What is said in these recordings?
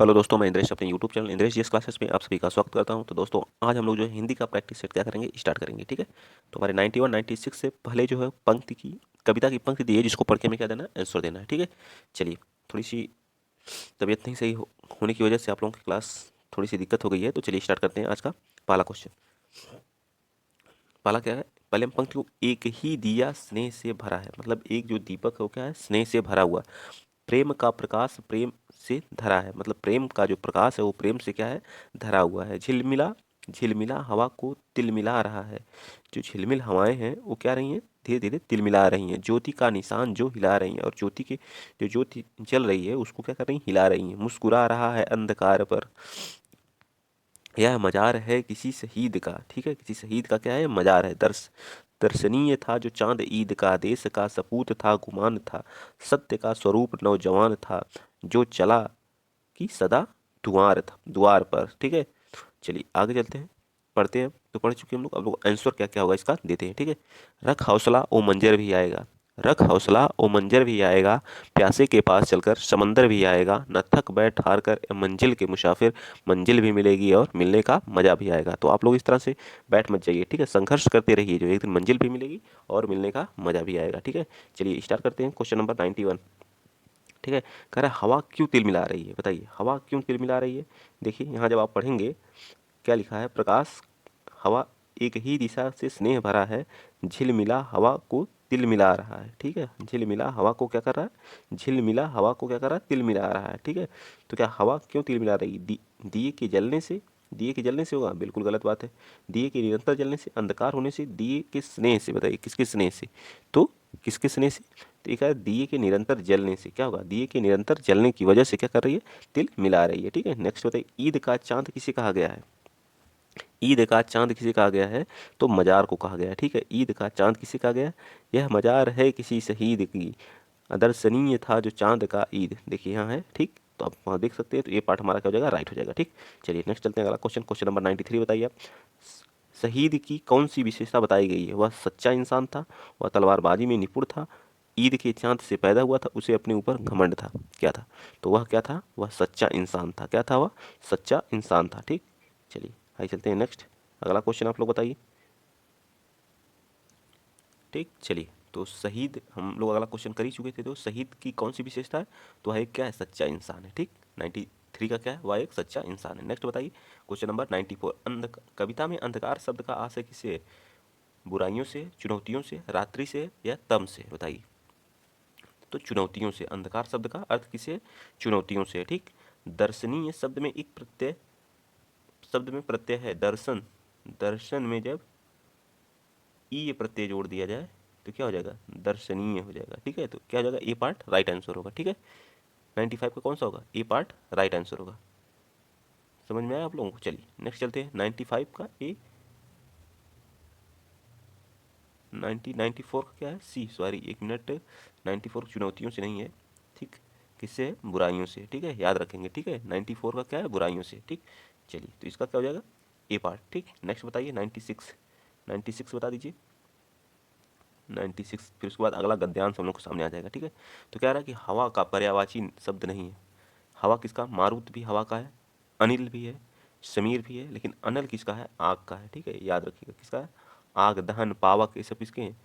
Hello दोस्तों, मैं इंद्रेश अपने YouTube channel Indresh GS classes में आप सभी का स्वागत करता हूं। तो दोस्तों, आज हम लोग जो है हिंदी का प्रैक्टिस सेट क्या करेंगे, स्टार्ट करेंगे। ठीक है। तो हमारे 91 96 से पहले जो है पंक्ति की कविता की पंक्ति दी है, जिसको पढ़ के हमें क्या देना है, आंसर देना है। ठीक है। चलिए, थोड़ी सी तबीयत नहीं सही होने की वजह से आप लोगों की क्लास थोड़ी सी दिक्कत हो गई है। तो चलिए स्टार्ट करते हैं आज का पहला क्वेश्चन। पहला क्या है, पहले हम पंक्ति को, एक ही दिया स्नेह से भरा है, मतलब एक जो दीपक है वो क्या है, स्नेह से भरा हुआ। प्रेम का प्रकाश प्रेम से धरा है, मतलब प्रेम का जो प्रकाश है वो प्रेम से क्या है, धरा हुआ है। झिलमिला झिलमिला हवा को तिलमिला रहा है। जो झिलमिल हवाएं हैं वो क्या रही हैं, धीरे धीरे तिलमिला रही हैं। ज्योति का निशान जो हिला रही हैं, और ज्योति के जो ज्योति जल रही है उसको क्या कर रही हैं, हिला रही हैं। मुस्कुरा रहा है अंधकार पर, यह मजार है किसी शहीद का। ठीक है, किसी शहीद का क्या है, मजार है। दर्शनीय था जो चांद ईद का, देश का सपूत था गुमान था, सत्य का स्वरूप नौजवान था, जो चला कि सदा द्वार पर। ठीक है। चलिए आगे चलते हैं, पढ़ते हैं। तो पढ़ चुके हम लोग, अब लोग आंसर क्या क्या होगा इसका देते हैं। ठीक है। रख हौसला ओ मंजर भी आएगा, रख हौसला ओ मंजर भी आएगा, प्यासे के पास चलकर समंदर भी आएगा, न थक बैठ हार कर मंजिल के मुसाफिर, मंजिल भी मिलेगी और मिलने का मजा भी आएगा। तो आप लोग इस तरह से बैठ मत जाइए। ठीक है, संघर्ष करते रहिए, जो एक दिन मंजिल भी मिलेगी और मिलने का मजा भी आएगा। ठीक है। चलिए स्टार्ट करते हैं क्वेश्चन नंबर 91। ठीक है। कह रहा है हवा क्यों तिलमिला रही है, बताइए हवा क्यों तिलमिला रही है। देखिए यहाँ जब आप पढ़ेंगे क्या लिखा है, प्रकाश हवा एक ही दिशा से स्नेह भरा है, झिलमिला हवा को तिल मिला रहा है। ठीक है, झिलमिला हवा को क्या कर रहा है, झिलमिला हवा को क्या कर रहा है, तिल मिला रहा है। ठीक है। तो क्या हवा क्यों तिल मिला रही, दिए के जलने से, दिए के जलने से होगा, बिल्कुल गलत बात है। दिए के निरंतर जलने से, अंधकार होने से, दिए के स्नेह से, बताइए किसके स्नेह से, तो किसके स्नेह से, तो एक है दिए के निरंतर जलने से क्या होगा, दिए के निरंतर जलने की वजह से क्या कर रही है, तिल मिला रही है। ठीक है। नेक्स्ट बताइए, ईद का चांद किसे कहा गया है, ईद का चांद किसे कहा गया है, तो मजार को कहा गया है। ठीक है, ईद का चांद किसे कहा गया है, यह मजार है किसी शहीद की, अदर्शनीय था जो चांद का ईद। देखिए यहाँ है। ठीक, तो आप वहाँ देख सकते हैं। तो ये पार्ट हमारा क्या हो जाएगा, राइट हो जाएगा। ठीक। चलिए नेक्स्ट चलते हैं, अगला क्वेश्चन, क्वेश्चन नंबर 93 बताइए आप। शहीद की कौन सी विशेषता बताई गई है, वह सच्चा इंसान था, वह तलवारबाजी में निपुण था, ईद के चांद से पैदा हुआ था, उसे अपने ऊपर घमंड था, क्या था, तो वह क्या था, वह सच्चा इंसान था। क्या था, वह सच्चा इंसान था। ठीक। चलिए आइए चलते हैं नेक्स्ट, अगला क्वेश्चन आप लोग बताइए। ठीक। चलिए, तो शहीद हम लोग अगला क्वेश्चन कर ही चुके थे। तो शहीद की कौन सी विशेषता है, तो वह एक क्या है, सच्चा इंसान है। ठीक। 93 का क्या है, वह एक सच्चा इंसान है। नेक्स्ट बताइए क्वेश्चन नंबर 94। कविता में अंधकार शब्द का आशय किससे है, बुराइयों से, चुनौतियों से, रात्रि से, या तम से, बताइए। तो चुनौतियों से, अंधकार शब्द का अर्थ किसे, चुनौतियों से। ठीक। दर्शनीय शब्द में एक प्रत्यय, शब्द में प्रत्यय है दर्शन, दर्शन में जब ई प्रत्यय जोड़ दिया जाए तो क्या हो जाएगा, दर्शनीय हो जाएगा। ठीक है, तो क्या हो जाएगा, ए पार्ट राइट आंसर होगा। ठीक है। 95 का कौन सा होगा, ए पार्ट राइट आंसर होगा। समझ में आया आप लोगों को। चलिए नेक्स्ट चलते हैं, 95 का ए, 94 का क्या है, सी, सॉरी एक मिनट, 94 चुनौतियों से नहीं है। ठीक, किससे है, बुराइयों से। ठीक है, याद रखेंगे। ठीक है, 94 का क्या है, बुराइयों से। ठीक। चलिए, तो इसका क्या हो जाएगा, ए पार्ट। ठीक। नेक्स्ट बताइए 96, 96 बता दीजिए। 96, फिर उसके बाद अगला गद्यांश हम लोग को सामने आ जाएगा। ठीक है। तो कह रहा है कि हवा का पर्यायवाची शब्द नहीं है। हवा किसका, मारुत भी हवा का है, अनिल भी है, समीर भी है, लेकिन अनल किसका है, आग का है। ठीक है, याद रखिएगा किसका है, आग, दहन, पावक, ये सब किसके हैं,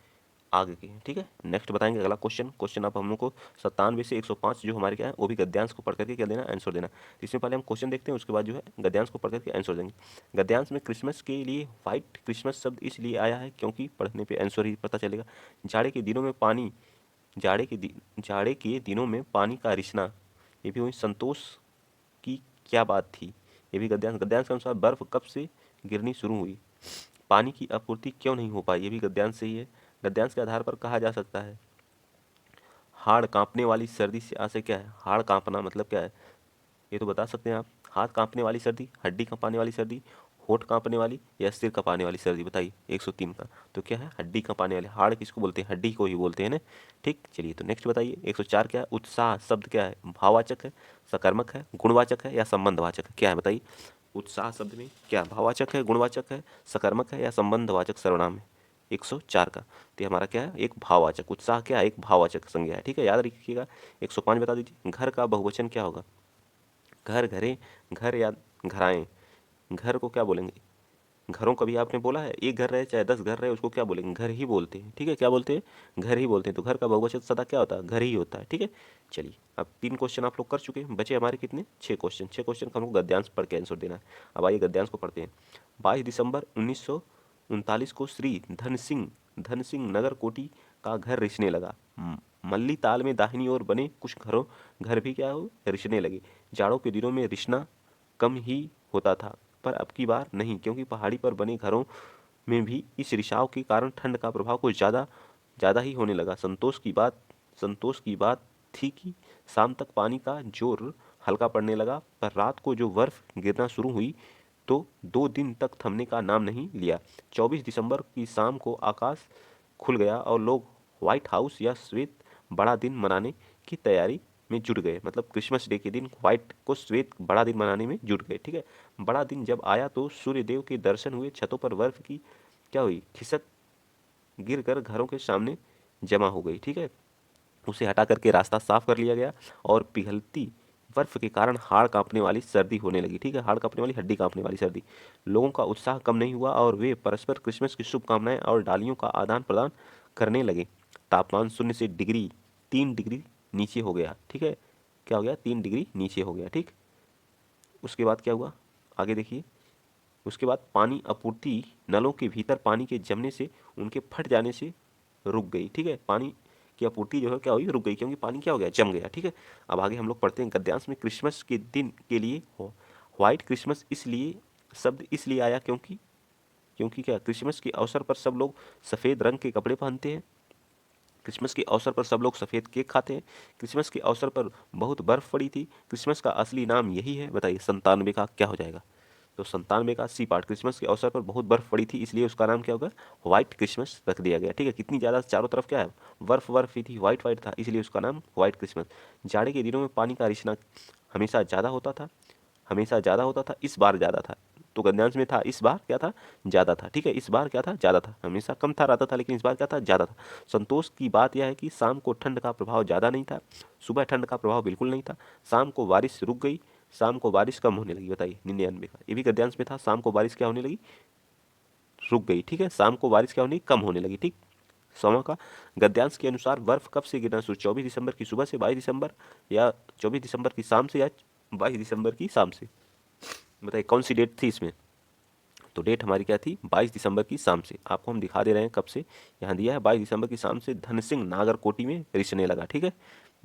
आग के हैं। ठीक है। नेक्स्ट बताएंगे अगला क्वेश्चन, क्वेश्चन अब हम लोग को 97 से 105 जो हमारे क्या है, वो भी गद्यांश को पढ़ करके क्या देना, आंसर देना। तो इसमें पहले हम क्वेश्चन देखते हैं, उसके बाद जो है गद्यांश को पढ़ करके आंसर देंगे। गद्यांश में क्रिसमस के लिए व्हाइट क्रिसमस शब्द इसलिए आया है क्योंकि पढ़ने पे आंसर ही पता चलेगा। जाड़े के दिनों में पानी, जाड़े के दिनों में पानी का रिसना, ये भी वही संतोष की क्या बात थी, ये भी गद्यांश। गद्यांश के अनुसार बर्फ कब से गिरनी शुरू हुई, पानी की आपूर्ति क्यों नहीं हो पाई, ये भी गद्यांश से ही है। गद्यांश के आधार पर कहा जा सकता है, हाड़ कांपने वाली सर्दी से आशय क्या है, हाड़ कांपना मतलब क्या है, ये तो बता सकते हैं आप। हाथ कांपने वाली सर्दी, हड्डी कांपने वाली सर्दी, होठ कांपने वाली, या सिर कांपने वाली सर्दी, बताइए 103 का। तो क्या है, हड्डी कांपने वाली, हाड़ किसको बोलते हैं, हड्डी को ही बोलते हैं ना। ठीक। चलिए, तो नेक्स्ट बताइए 104 क्या है, उत्साह शब्द क्या है, भाववाचक है, सकर्मक है, गुणवाचक है, या संबंधवाचक है, क्या है बताइए। उत्साह शब्द में क्या भाववाचक है, गुणवाचक है, सकर्मक है, या संबंधवाचक सर्वनाम है, 104 का। तो ये हमारा क्या है, एक भाववाचक, उत्साह क्या है, एक भाववाचक संज्ञा है। ठीक है, याद रखिएगा। 105 बता दीजिए, घर का बहुवचन क्या होगा, घर, घरे, घर या घराएं। घर को क्या बोलेंगे? घरों कभी आपने बोला है? एक घर रहे चाहे 10 घर रहे, उसको क्या बोलेंगे? घर ही बोलते हैं, ठीक है। क्या बोलते हैं? घर ही बोलते हैं। तो घर का बहुवचन सदा क्या होता है? घर ही होता है, ठीक है। चलिए, अब 3 क्वेश्चन आप लोग कर चुके हैं, बचे हमारे कितने? 6 क्वेश्चन। 6 क्वेश्चन का हमको गद्यांश पढ़ के आंसर देना है। अब आइए गद्यांश को पढ़ते हैं। 22 दिसंबर 1939 को श्री धन सिंह नगर कोटी का घर रिसने लगा। मल्ली ताल में दाहिनी ओर बने कुछ घर भी क्या हो? रिसने लगे। जाड़ों के दिनों में रिसना कम ही होता था, पर अब की बार नहीं, क्योंकि पहाड़ी पर बने घरों में भी इस रिसाव के कारण ठंड का प्रभाव कुछ ज़्यादा ज़्यादा ही होने लगा। संतोष की बात थी कि शाम तक पानी का जोर हल्का पड़ने लगा, पर रात को जो बर्फ गिरना शुरू हुई तो 2 दिन तक थमने का नाम नहीं लिया। 24 दिसंबर की शाम को आकाश खुल गया और लोग व्हाइट हाउस या श्वेत बड़ा दिन मनाने की तैयारी में जुट गए। मतलब क्रिसमस डे के दिन व्हाइट को श्वेत बड़ा दिन मनाने में जुट गए, ठीक है। बड़ा दिन जब आया तो सूर्य देव के दर्शन हुए। छतों पर बर्फ की क्या हुई? खिसक गिर कर घरों के सामने जमा हो गई, ठीक है। उसे हटा करके रास्ता साफ कर लिया गया और पिघलती बर्फ के कारण हाड़ कांपने वाली सर्दी होने लगी, ठीक है। हाड़ कांपने वाली, हड्डी कांपने वाली सर्दी। लोगों का उत्साह कम नहीं हुआ और वे परस्पर क्रिसमस की शुभकामनाएं और डालियों का आदान प्रदान करने लगे। तापमान 0 से 3 डिग्री नीचे हो गया, ठीक है। क्या हो गया? 3 डिग्री नीचे हो गया, ठीक। उसके बाद क्या हुआ? आगे देखिए। उसके बाद पानी आपूर्ति नलों के भीतर पानी के जमने से, उनके फट जाने से रुक गई, ठीक है। पानी की आपूर्ति जो है क्या हुई? रुक गई, क्योंकि पानी क्या हो गया? जम गया, ठीक है। अब आगे हम लोग पढ़ते हैं गद्यांश में। क्रिसमस के दिन के लिए व्हाइट क्रिसमस इसलिए शब्द इसलिए आया क्योंकि क्या? क्रिसमस के अवसर पर सब लोग सफ़ेद रंग के कपड़े पहनते हैं। क्रिसमस के अवसर पर सब लोग सफ़ेद केक खाते हैं। क्रिसमस के अवसर पर बहुत बर्फ़ पड़ी थी। क्रिसमस का असली नाम यही है। बताइए 97 का क्या हो जाएगा? तो 97 का सी पार्ट। क्रिसमस के अवसर पर बहुत बर्फ़ पड़ी थी, इसलिए उसका नाम क्या होगा? व्हाइट क्रिसमस रख दिया गया, ठीक है। कितनी ज़्यादा चारों तरफ क्या है? बर्फ़ ही थी, व्हाइट व्हाइट था, इसलिए उसका नाम व्हाइट क्रिसमस। जाड़े के दिनों में पानी का रिसना हमेशा ज़्यादा होता था। इस बार ज़्यादा था। तो गद्यांश में था इस बार क्या था? ज़्यादा था, ठीक है। इस बार क्या था? ज़्यादा था। हमेशा कम था, रहता था, लेकिन इस बार क्या था? ज़्यादा था। संतोष की बात यह है कि शाम को ठंड का प्रभाव ज़्यादा नहीं था। सुबह ठंड का प्रभाव बिल्कुल नहीं था। शाम को बारिश रुक गई, शाम को बारिश कम होने लगी। बताइए 99 का, ये भी गद्यांश में था। शाम को बारिश क्या होने लगी? रुक गई, ठीक है। शाम को बारिश क्या होने लगी? कम होने लगी, ठीक। 100 का गद्यांश के अनुसार बर्फ कब से गिरना शुरू? 24 दिसंबर की सुबह से 22 दिसंबर, या 24 दिसंबर की शाम से, या 22 दिसंबर की शाम से? बताइए कौन सी डेट थी इसमें? तो डेट हमारी क्या थी? 22 दिसंबर की शाम से। आपको हम दिखा दे रहे हैं कब से, यहाँ दिया है 22 दिसंबर की शाम से धन सिंह नागरकोटी में रिसने लगा, ठीक है।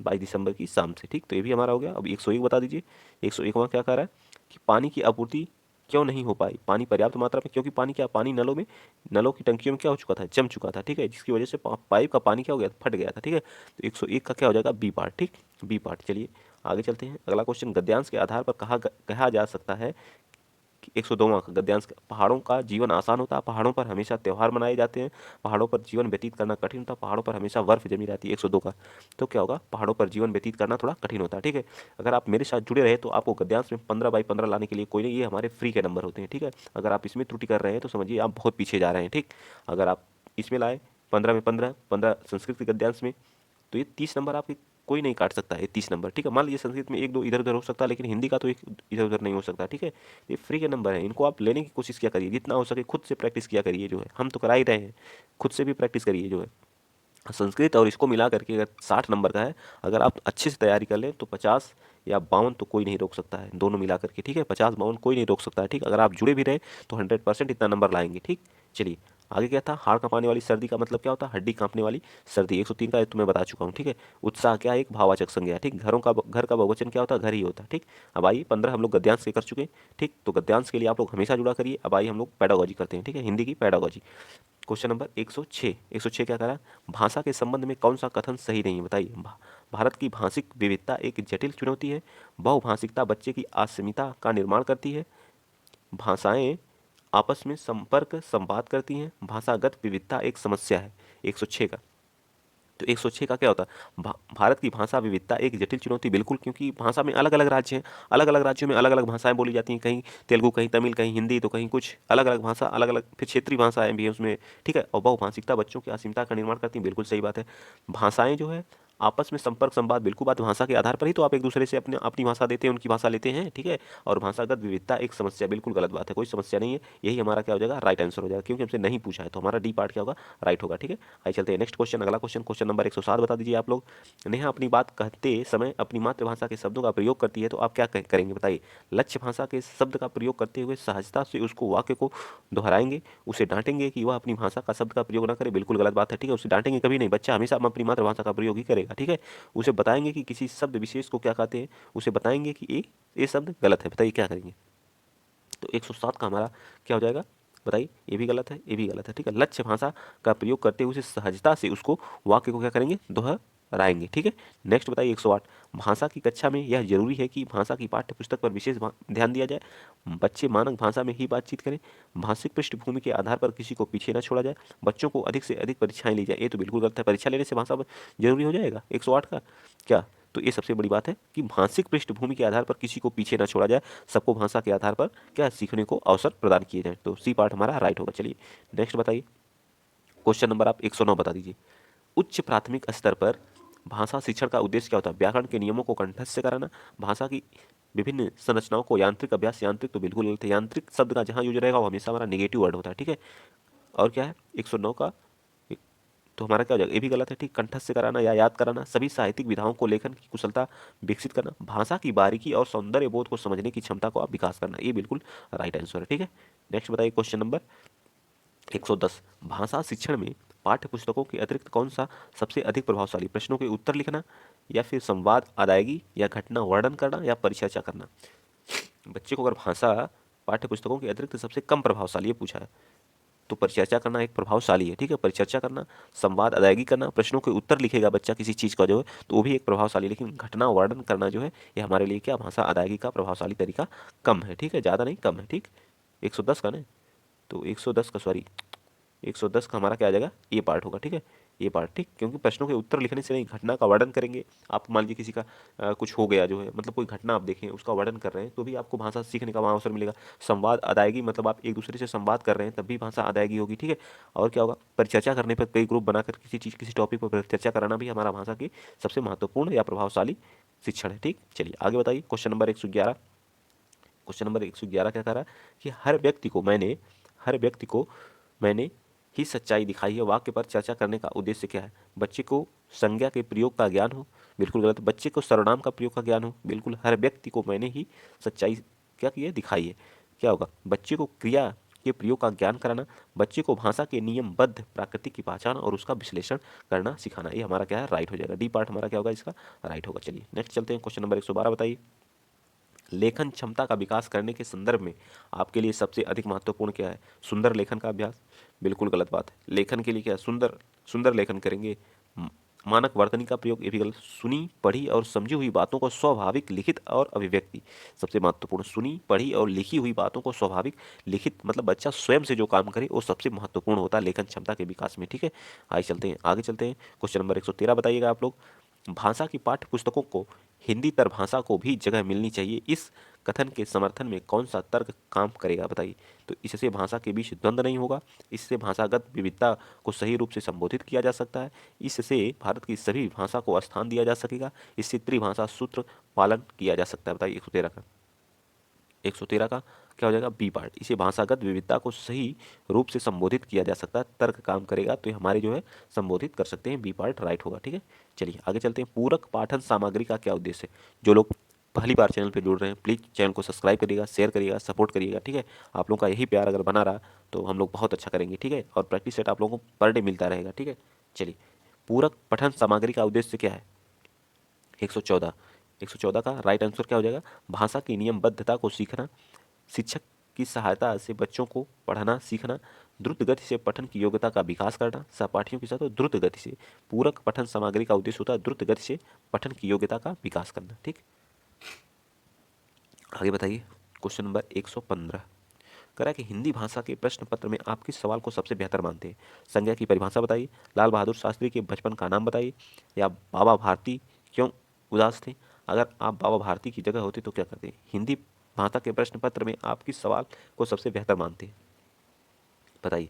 22 दिसंबर की शाम से, ठीक। तो ये भी हमारा हो गया। अब 101 बता दीजिए। 101वां क्या कह रहा है कि पानी की आपूर्ति क्यों नहीं हो पाई? पानी पर्याप्त मात्रा में, क्योंकि पानी क्या? पानी नलों की टंकियों में क्या हो चुका था? जम चुका था, ठीक है। जिसकी वजह से पाइप का पानी क्या हो गया? फट गया था, ठीक है। तो 101 का क्या हो जाएगा? बी पार्ट, ठीक। B part. चलिए आगे चलते हैं। अगला क्वेश्चन, गद्यांश के आधार पर कहा जा सकता है 102वां का गद्यांश, पहाड़ों का जीवन आसान होता है। पहाड़ों पर हमेशा त्यौहार मनाए जाते हैं। पहाड़ों पर जीवन व्यतीत करना कठिन होता है। पहाड़ों पर हमेशा बर्फ जमी रहती है। 102 का तो क्या होगा? पहाड़ों पर जीवन व्यतीत करना थोड़ा कठिन होता है, ठीक है। अगर आप मेरे साथ जुड़े रहे तो आपको गद्यांश में 15/15 लाने के लिए कोई नहीं, ये हमारे फ्री के नंबर होते हैं, ठीक है। अगर आप इसमें त्रुटि कर रहे हैं तो समझिए आप बहुत पीछे जा रहे हैं, ठीक। अगर आप इसमें लाए 15 में 15, 15 संस्कृत के गद्यांश में, तो ये 30 नंबर आपके कोई नहीं काट सकता है। 30 नंबर, ठीक है। मान लीजिए संस्कृत में 1-2 इधर उधर हो सकता है, लेकिन हिंदी का तो एक इधर उधर नहीं हो सकता, ठीक है। ये फ्री के नंबर है, इनको आप लेने की कोशिश किया करिए, जितना हो सके खुद से प्रैक्टिस किया करिए। जो है हम तो करा ही रहे हैं, खुद से भी प्रैक्टिस करिए। जो है संस्कृत और इसको मिला करके अगर 60 नंबर का है, अगर आप अच्छे से तैयारी कर लें तो 50 या 52 तो कोई नहीं रोक सकता है, दोनों मिला करके, ठीक है। 50-52 कोई नहीं रोक सकता है, ठीक। अगर आप जुड़े भी रहे तो 100% इतना नंबर लाएंगे, ठीक। चलिए आगे क्या था? हाड़ कांपने वाली सर्दी का मतलब क्या होता है? हड्डी कांपने वाली सर्दी। 103 का तो मैं बता चुका हूँ, ठीक है। उत्साह क्या? एक भाववाचक संज्ञा, ठीक। घर का बहुवचन क्या होता है? घर ही होता है, ठीक। अब आइए 15 हम लोग गद्यांश के कर चुके हैं, ठीक। तो गद्यांश के लिए आप लोग हमेशा जुड़ा करिए। अब आइए हम लोग पैडागोजी करते हैं, ठीक है, हिंदी की पैडागोजी। Question number 106। 106 क्या करा? भाषा के संबंध में कौन सा कथन सही नहीं है? बताइए। भारत की भाषिक विविधता एक जटिल चुनौती है। बहुभाषिकता बच्चे की अस्मिता का निर्माण करती है। भाषाएं आपस में संवाद करती हैं। भाषागत विविधता एक समस्या है। 106 का तो 106 का क्या होता है? भारत की भाषा विविधता एक जटिल चुनौती, बिल्कुल, क्योंकि भाषा में अलग अलग राज्य हैं। अलग अलग राज्यों में अलग अलग भाषाएं बोली जाती हैं, कहीं तेलुगु, कहीं तमिल, कहीं हिंदी, तो कहीं कुछ अलग अलग भाषा, अलग अलग फिर क्षेत्रीय भाषाएं भी हैं उसमें, ठीक है। और बहुभाषिकता बच्चों की अस्मिता का निर्माण करती हैं, बिल्कुल सही बात है। भाषाएं जो है आपस में संपर्क संवाद बिल्कुल बात भाषा के आधार पर ही तो आप एक दूसरे से अपनी भाषा देते हैं, उनकी भाषा लेते हैं, ठीक है। और भाषागत विविधता एक समस्या, बिल्कुल गलत बात है, कोई समस्या नहीं है। यही हमारा क्या हो जाएगा, राइट आंसर हो जाएगा, क्योंकि हमसे नहीं पूछा है, तो हमारा डी पार्ट क्या होगा, राइट होगा, ठीक है। आइए चलते हैं नेक्स्ट क्वेश्चन, अगला क्वेश्चन, क्वेश्चन नंबर 107 बता दीजिए आप लोग। नेहा अपनी बात कहते समय अपनी मातृभाषा के शब्दों का प्रयोग करती है, तो आप क्या करेंगे बताइए। लक्ष्य भाषा के शब्द का प्रयोग करते हुए सहजता से उसको वाक्य को दोहराएंगे, उसे डांटेंगे कि वह अपनी भाषा का शब्द का प्रयोग ना करे, बिल्कुल गलत बात है, ठीक है। उसे डांटेंगे कभी नहीं, बच्चा हमेशा अपनी मातृभाषा का प्रयोग ही करेगा, ठीक है। उसे बताएंगे कि किसी शब्द विशेष को क्या कहते हैं, उसे बताएंगे कि ये शब्द गलत है, बताइए क्या करेंगे। तो 107 का हमारा क्या हो जाएगा, बताइए। ये भी गलत है, ये भी गलत है, ठीक है। लक्ष्य भाषा का प्रयोग करते हुए उसे सहजता से उसको वाक्य को क्या करेंगे, दोहराएंगे, ठीक है। नेक्स्ट बताइए 108, भाषा की कक्षा में यह जरूरी है कि भाषा की पाठ्य पुस्तक पर विशेष ध्यान दिया जाए, बच्चे मानक भाषा में ही बातचीत करें, भाषिक पृष्ठभूमि के आधार पर किसी को पीछे न छोड़ा जाए, बच्चों को अधिक से अधिक परीक्षाएं ली जाए, ये तो बिल्कुल गलत है। परीक्षा लेने से भाषा जरूरी हो जाएगा 108 का क्या, तो ये सबसे बड़ी बात है कि भाषिक पृष्ठभूमि के आधार पर किसी को पीछे न छोड़ा जाए, सबको भाषा के आधार पर क्या सीखने को अवसर प्रदान किए जाए, तो सी पार्ट हमारा राइट होगा। चलिए नेक्स्ट बताइए, क्वेश्चन नंबर आप 109 बता दीजिए। उच्च प्राथमिक स्तर पर भाषा शिक्षण का उद्देश्य क्या होता है, व्याकरण के नियमों को कंठस्थ कराना, भाषा की विभिन्न संरचनाओं को यांत्रिक अभ्यास, यांत्रिक तो बिल्कुल गलत है, यांत्रिक शब्द का जहां यूज रहेगा वो हमेशा हमारा नेगेटिव वर्ड होता है, ठीक है। और क्या है 109 का, तो हमारा क्या हो जाएगा, ये भी गलत है, ठीक। कंठस्थ कराना या याद कराना, सभी साहित्यिक विधाओं को लेखन की कुशलता विकसित करना, भाषा की बारीकी और सौंदर्य बोध को समझने की क्षमता को आप विकास करना, ये बिल्कुल राइट आंसर है, ठीक है। नेक्स्ट बताइए क्वेश्चन नंबर 110, भाषा शिक्षण में पाठ्य पुस्तकों के अतिरिक्त कौन सा सबसे अधिक प्रभावशाली, प्रश्नों के उत्तर लिखना, या फिर संवाद अदायगी, या घटना वर्णन करना, या परिचर्चा करना। बच्चे को अगर भाषा पाठ्य पुस्तकों के अतिरिक्त सबसे कम प्रभावशाली ये पूछा है, तो परिचर्चा करना एक प्रभावशाली है, ठीक है। परिचर्चा करना, संवाद अदायगी करना, प्रश्नों के उत्तर लिखेगा बच्चा किसी चीज़ का जो है, तो वो भी एक प्रभावशाली, लेकिन घटना वर्णन करना जो है ये हमारे लिए क्या, भाषा अदायगी का प्रभावशाली तरीका कम है, ठीक है, ज़्यादा नहीं कम है, ठीक। 110 का ना, तो 110 का सॉरी 110 का हमारा क्या आ जाएगा, ये पार्ट होगा, ठीक है, ये पार्ट, ठीक। क्योंकि प्रश्नों के उत्तर लिखने से नहीं, घटना का वर्णन करेंगे। आप मान लीजिए किसी का कुछ हो गया जो है, मतलब कोई घटना आप देखें उसका वर्णन कर रहे हैं, तो भी आपको भाषा सीखने का वहाँ अवसर मिलेगा। संवाद अदायगी मतलब आप एक दूसरे से संवाद कर रहे हैं, तब भी भाषा अदायगी होगी, ठीक है। और क्या होगा, परिचर्चा करने पर कई ग्रुप बनाकर किसी चीज़ किसी टॉपिक पर परिचर्चा कराना भी हमारा भाषा की सबसे महत्वपूर्ण या प्रभावशाली शिक्षण है, ठीक। चलिए आगे बताइए, क्वेश्चन नंबर 111, क्वेश्चन नंबर 111 क्या कह रहा है कि हर व्यक्ति को मैंने ही सच्चाई दिखाई है, वाक्य पर चर्चा करने का उद्देश्य क्या है, बच्चे को संज्ञा के प्रयोग का ज्ञान हो, बिल्कुल गलत। बच्चे को सर्वनाम का प्रयोग का ज्ञान हो, बिल्कुल। हर व्यक्ति को मैंने ही सच्चाई क्या की है, दिखाई है, क्या होगा, बच्चे को क्रिया के प्रयोग का ज्ञान कराना, बच्चे को भाषा के नियमबद्ध प्राकृतिक की पहचान और उसका विश्लेषण करना सिखाना, ये हमारा क्या है, राइट हो जाएगा। डी पार्ट हमारा क्या होगा, इसका राइट होगा। चलिए नेक्स्ट चलते हैं, क्वेश्चन नंबर 112 बताइए। लेखन क्षमता का विकास करने के संदर्भ में आपके लिए सबसे अधिक महत्वपूर्ण क्या है, सुंदर लेखन का अभ्यास, बिल्कुल गलत बात है। लेखन के लिए क्या, सुंदर सुंदर लेखन करेंगे। मानक वर्तनी का प्रयोग, ये भी गलत। सुनी पढ़ी और समझी हुई बातों को स्वाभाविक लिखित और अभिव्यक्ति, सबसे महत्वपूर्ण। सुनी पढ़ी और लिखी हुई बातों को स्वाभाविक लिखित मतलब बच्चा स्वयं से जो काम करे वो सबसे महत्वपूर्ण होता है लेखन क्षमता के विकास में, ठीक है। आगे चलते हैं, आगे चलते हैं, क्वेश्चन नंबर 113 बताइएगा आप लोग। भाषा की पाठ्य पुस्तकों को हिंदी तर भाषा को भी जगह मिलनी चाहिए, इस कथन के समर्थन में कौन सा तर्क काम करेगा बताइए। तो इससे भाषा के बीच द्वंद्व नहीं होगा, इससे भाषागत विविधता को सही रूप से संबोधित किया जा सकता है, इससे भारत की सभी भाषा को स्थान दिया जा सकेगा, इससे त्रिभाषा सूत्र पालन किया जा सकता है, बताइए 113 का। 113 का क्या हो जाएगा, बी पार्ट, इसे भाषागत विविधता को सही रूप से संबोधित किया जा सकता है, तर्क काम करेगा, तो ये हमारे जो है संबोधित कर सकते हैं, बी पार्ट राइट होगा, ठीक है। चलिए आगे चलते हैं, पूरक पाठन सामग्री का क्या उद्देश्य है। जो लोग पहली बार चैनल पे जुड़ रहे हैं प्लीज़ चैनल को सब्सक्राइब करिएगा, शेयर करिएगा, सपोर्ट करिएगा, ठीक है। आप लोगों का यही प्यार अगर बना रहा तो हम लोग बहुत अच्छा करेंगे, ठीक है। और प्रैक्टिस सेट आप लोगों को पर डे मिलता रहेगा, ठीक है। चलिए, पूरक पठन सामग्री का उद्देश्य क्या है, 114, 114 का राइट आंसर क्या हो जाएगा, भाषा की नियमबद्धता को सीखना, शिक्षक की सहायता से बच्चों को पढ़ना सीखना, द्रुत गति से पठन की योग्यता का विकास करना, सहपाठियों के साथ तो द्रुत गति से। पूरक पठन सामग्री का उद्देश्य होता है द्रुत गति से पठन की योग्यता का विकास करना, ठीक। आगे बताइए, क्वेश्चन नंबर 115 कह रहा है कि हिंदी भाषा के प्रश्न पत्र में आप किस सवाल को सबसे बेहतर मानते हैं, संज्ञा की परिभाषा बताइए, लाल बहादुर शास्त्री के बचपन का नाम बताइए, या बाबा भारती क्यों उदास थे, अगर आप बाबा भारती की जगह होते तो क्या करते। हिंदी भाषा के प्रश्न पत्र में आप किस सवाल को सबसे बेहतर मानते हैं, बताइए।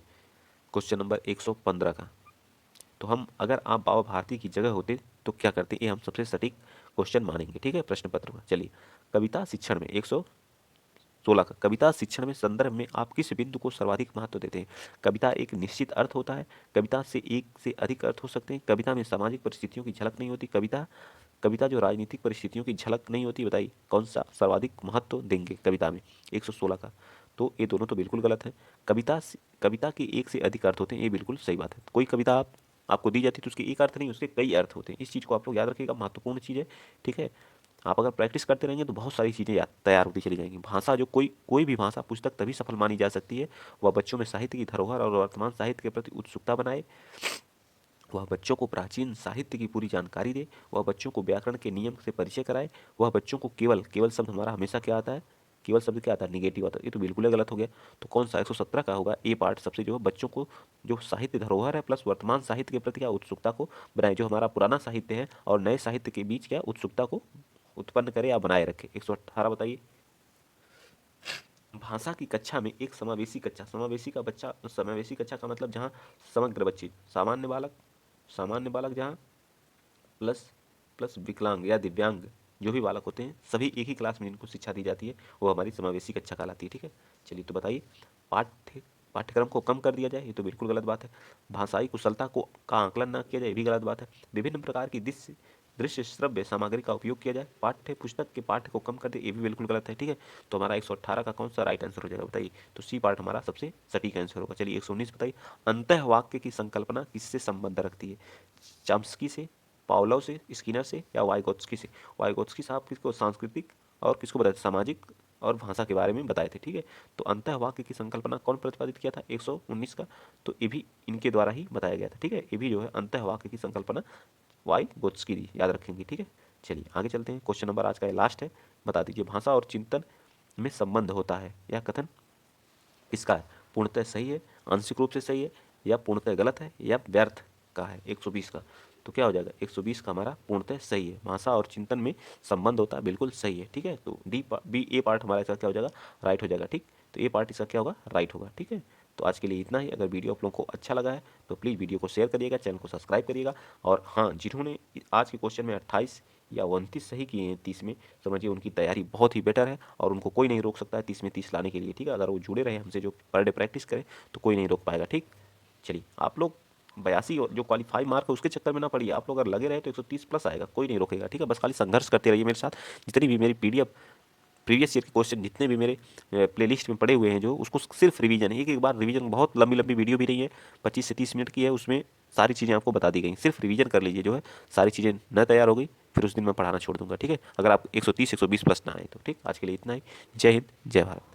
क्वेश्चन नंबर 115 का तो हम अगर आप बाबा भारती की जगह होते तो क्या करते, ये हम सबसे सटीक क्वेश्चन मानेंगे, ठीक है, प्रश्न पत्र में। चलिए, कविता शिक्षण में 116 का, कविता शिक्षण में संदर्भ में आप किस बिंदु को सर्वाधिक महत्व देते हैं? कविता एक निश्चित अर्थ होता है, कविता से एक से अधिक अर्थ हो सकते हैं, कविता में सामाजिक परिस्थितियों की झलक नहीं होती, कविता कविता जो राजनीतिक परिस्थितियों की झलक नहीं होती, बताइए कौन सा सर्वाधिक महत्व देंगे कविता में? 116 का। तो ये दोनों तो बिल्कुल गलत है। कविता के एक से अधिक अर्थ होते हैं, ये बिल्कुल सही बात है। कोई कविता आपको दी जाती है तो उसके एक अर्थ नहीं, उसके कई अर्थ होते हैं। इस चीज़ को आप लोग याद रखिएगा, महत्वपूर्ण चीज़ है, ठीक है। आप अगर प्रैक्टिस करते रहेंगे तो बहुत सारी चीज़ें याद तैयार होती चली जाएंगी। भाषा जो कोई कोई भी भाषा पुस्तक तभी सफल मानी जा सकती है, वह बच्चों में साहित्य की धरोहर और वर्तमान साहित्य के प्रति उत्सुकता बनाए, वह बच्चों को प्राचीन साहित्य की पूरी जानकारी दे, वह बच्चों को व्याकरण के नियम से परिचय कराए, वह बच्चों को केवल केवल शब्द हमारा हमेशा क्या आता है, केवल शब्द क्या आता है, निगेटिव आता है। ये तो बिल्कुल ही गलत हो गया। तो कौन सा 117 का होगा? ए पार्ट सबसे जो है बच्चों को जो साहित्य धरोहर है प्लस वर्तमान साहित्य के प्रति क्या उत्सुकता को बनाए, जो हमारा पुराना साहित्य है और नए साहित्य के बीच क्या उत्सुकता को उत्पन्न करे या बनाए रखे। 118 बताइए। भाषा की कक्षा में एक समावेशी कक्षा, समावेशी कक्षा का मतलब जहाँ समग्र बच्चे, सामान्य बालक जहाँ प्लस प्लस विकलांग या दिव्यांग जो भी बालक होते हैं, सभी एक ही क्लास में जिनको शिक्षा दी जाती है, वो हमारी समावेशी कक्षा कहलाती है, ठीक है। चलिए, तो बताइए, पाठ्यक्रम को कम कर दिया जाए, ये तो बिल्कुल गलत बात है। भाषाई कुशलता को का आंकलन ना किया जाए, ये भी गलत बात है। विभिन्न प्रकार की दृश्य श्रव्य सामग्री का उपयोग किया जाए, पाठ्य पुस्तक के पाठ्य को कम कर दे, ये भी बिल्कुल गलत है, ठीक है। तो हमारा 118 का कौन सा राइट आंसर हो जाएगा, बताइए। तो सी पार्ट हमारा सबसे सटीक आंसर होगा। चलिए, 119 बताइए। अंतः वाक्य की संकल्पना किससे संबंध रखती है? चॉम्स्की से, पावलोव से, स्किनर से या वाइगोत्स्की से? वाइगोत्स्की साहब किसको सांस्कृतिक और किसको बताए थे, सामाजिक और भाषा के बारे में बताए थे, ठीक है। तो अंतः वाक्य की संकल्पना कौन प्रतिपादित किया था? 119 का। तो ये भी इनके द्वारा ही बताया गया था, ठीक है। ये भी जो है अंतः वाक्य की संकल्पना वाइगोत्स्की दी, याद रखेंगे, ठीक है। चलिए आगे चलते हैं। क्वेश्चन नंबर आज का लास्ट है, बता दीजिए, भाषा और चिंतन में संबंध होता है, यह कथन किसका है? पूर्णतः सही है, आंशिक रूप से सही है, या पूर्णतः गलत है, या व्यर्थ का है? 120 का। तो क्या हो जाएगा? 120 का हमारा पूर्णतः सही है, भाषा और चिंतन में संबंध होता है, बिल्कुल सही है, ठीक है। तो बी ए पार्ट हमारा इसका क्या हो जाएगा? राइट हो जाएगा, ठीक। तो ए पार्ट इसका क्या होगा? राइट होगा, ठीक है। तो आज के लिए इतना ही। अगर वीडियो आप लोगों को अच्छा लगा है तो प्लीज़ वीडियो को शेयर करिएगा, चैनल को सब्सक्राइब करिएगा। और हाँ, जिन्होंने आज के क्वेश्चन में 28 या 29 सही किए हैं 30 में, समझिए उनकी तैयारी बहुत ही बेटर है और उनको कोई नहीं रोक सकता है 30 में 30 लाने के लिए, ठीक है। अगर वो जुड़े रहे हमसे, जो पर डे प्रैक्टिस करें, तो कोई नहीं रोक पाएगा, ठीक। चलिए, आप लोग 82 जो क्वालिफाई मार्क है उसके चक्कर में ना पड़िए, आप लोग अगर लगे रहे तो 130 प्लस आएगा, कोई नहीं रोकेगा, ठीक है। बस खाली संघर्ष करते रहिए मेरे साथ। जितनी भी मेरी PDF प्रीवियस ईयर के क्वेश्चन जितने भी मेरे प्लेलिस्ट में पड़े हुए हैं, जो उसको सिर्फ रिवीजन है, एक एक बार रिवीजन, बहुत लंबी लंबी वीडियो भी नहीं है, 25 से 30 मिनट की है, उसमें सारी चीज़ें आपको बता दी गई, सिर्फ रिवीजन कर लीजिए, जो है सारी चीज़ें न तैयार हो गई फिर उस दिन मैं पढ़ाना छोड़ दूंगा, ठीक है। अगर आप 130 120 प्लस ना आए तो, ठीक। आज के लिए इतना ही। जय हिंद, जय भारत।